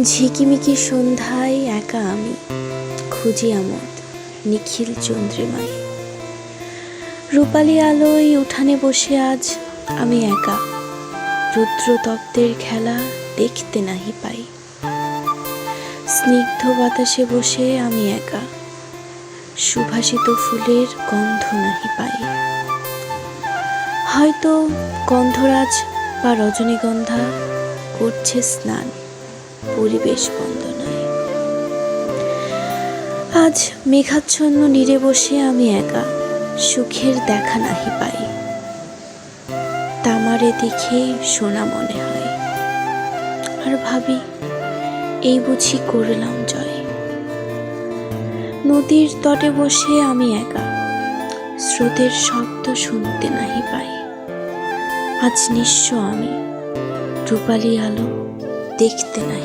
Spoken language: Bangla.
ঝিকিমিকি সন্ধ্যায় একা আমি খুঁজি আমোদ নিখিল চন্দ্রিমায়। রূপালি আলোয় উঠানে বসে আজ আমি একা, রুদ্রতপ্তের খেলা দেখতে নাহি পাই। স্নিগ্ধ বাতাসে বসে আমি একা, সুভাষিত ফুলের গন্ধ নাহি পাই। হয়তো গন্ধরাজ বা রজনীগন্ধা করছে স্নান পরিবেশ বন্দনায়। আজ মেঘাচ্ছন্ন নীরে বসে আমি একা, সুখের দেখা নাহি পাই। তামারে দেখে সোনা মনে হয়, আর ভাবি এই বুঝি করলাম জয়। নদীর তটে বসে আমি একা, স্রোতের শব্দ শুনতে নাহি পাই। আজ নিঃস্ব আমি, রূপালি আলো দেখতে নাহি